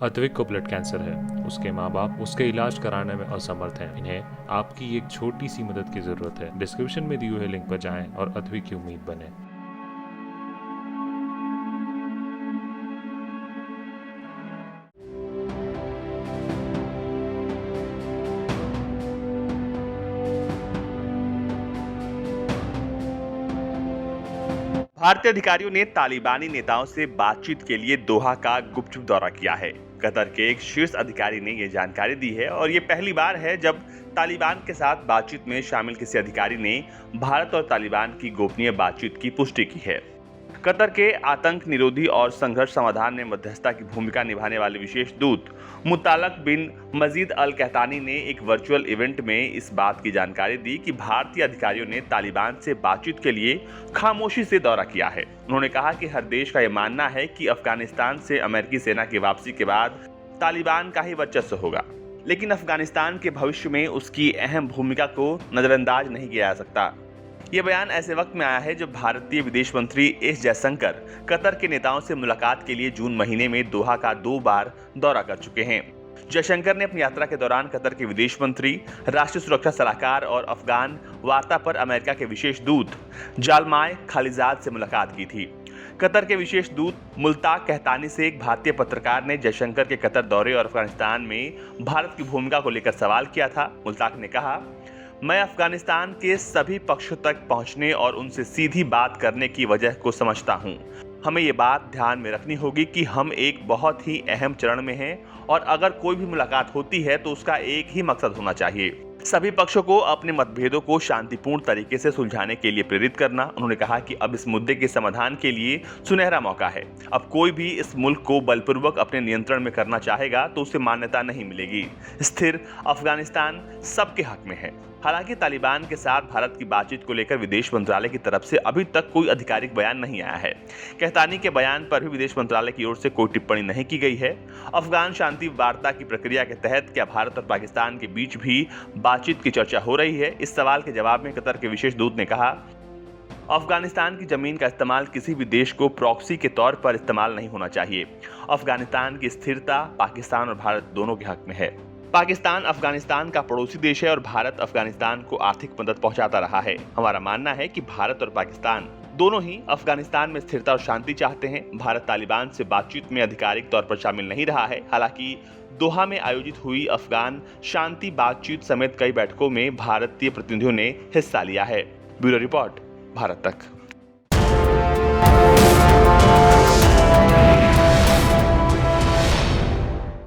अद्विक को blood cancer है। उसके माँ बाप उसके इलाज कराने में असमर्थ हैं। इन्हें आपकी एक छोटी सी मदद की जरूरत है। डिस्क्रिप्शन में दिए हुए लिंक पर जाएं और अद्विक की उम्मीद बने। भारतीय अधिकारियों ने तालिबानी नेताओं से बातचीत के लिए दोहा का गुपचुप दौरा किया है। कतर के एक शीर्ष अधिकारी ने यह जानकारी दी है और ये पहली बार है जब तालिबान के साथ बातचीत में शामिल किसी अधिकारी ने भारत और तालिबान की गोपनीय बातचीत की पुष्टि की है। कतर के आतंक निरोधी और संघर्ष समाधान में मध्यस्थता की भूमिका निभाने वाले विशेष दूत मुतालक बिन मजीद अल कहतानी ने एक वर्चुअल इवेंट में इस बात की जानकारी दी कि भारतीय अधिकारियों ने तालिबान से बातचीत के लिए खामोशी से दौरा किया है। उन्होंने कहा कि हर देश का यह मानना है कि अफगानिस्तान से अमेरिकी सेना की वापसी के बाद तालिबान का ही वर्चस्व होगा, लेकिन अफगानिस्तान के भविष्य में उसकी अहम भूमिका को नजरअंदाज नहीं किया जा सकता। ये बयान ऐसे वक्त में आया है जब भारतीय विदेश मंत्री एस जयशंकर कतर के नेताओं से मुलाकात के लिए जून महीने में दोहा का 2 बार दौरा कर चुके हैं। जयशंकर ने अपनी यात्रा के दौरान कतर के विदेश मंत्री, राष्ट्रीय सुरक्षा सलाहकार और अफगान वार्ता पर अमेरिका के विशेष दूत जालमाय खालिजाद से मुलाकात की थी। कतर के विशेष दूत मुल्ताक कहतानी से एक भारतीय पत्रकार ने जयशंकर के कतर दौरे और अफगानिस्तान में भारत की भूमिका को लेकर सवाल किया था। मुल्ताक ने कहा, मैं अफगानिस्तान के सभी पक्षों तक पहुंचने और उनसे सीधी बात करने की वजह को समझता हूं। हमें ये बात ध्यान में रखनी होगी कि हम एक बहुत ही अहम चरण में हैं और अगर कोई भी मुलाकात होती है तो उसका एक ही मकसद होना चाहिए, सभी पक्षों को अपने मतभेदों को शांतिपूर्ण तरीके से सुलझाने के लिए प्रेरित करना। उन्होंने कहा कि अब इस मुद्दे के समाधान के लिए सुनहरा मौका है। अब कोई भी इस मुल्क को बलपूर्वक अपने नियंत्रण में करना चाहेगा तो उसे मान्यता नहीं मिलेगी। स्थिर अफगानिस्तान सबके हक में है। हालांकि तालिबान के साथ भारत की बातचीत को लेकर विदेश मंत्रालय की तरफ से अभी तक कोई आधिकारिक बयान नहीं आया है। कहतानी के बयान पर भी विदेश मंत्रालय की ओर से कोई टिप्पणी नहीं की गई है। अफगान शांति वार्ता की प्रक्रिया के तहत क्या भारत और पाकिस्तान के बीच भी बातचीत की चर्चा हो रही है? इस सवाल के जवाब में कतर के विशेष दूत ने कहा, अफगानिस्तान की जमीन का इस्तेमाल किसी भी देश को प्रॉक्सी के तौर पर इस्तेमाल नहीं होना चाहिए। अफगानिस्तान की स्थिरता पाकिस्तान और भारत दोनों के हक में है। पाकिस्तान अफगानिस्तान का पड़ोसी देश है और भारत अफगानिस्तान को आर्थिक मदद पहुंचाता रहा है। हमारा मानना है कि भारत और पाकिस्तान दोनों ही अफगानिस्तान में स्थिरता और शांति चाहते हैं। भारत तालिबान से बातचीत में आधिकारिक तौर पर शामिल नहीं रहा है। हालांकि दोहा में आयोजित हुई अफगान शांति बातचीत समेत कई बैठकों में भारतीय प्रतिनिधियों ने हिस्सा लिया है। ब्यूरो रिपोर्ट, भारत तक।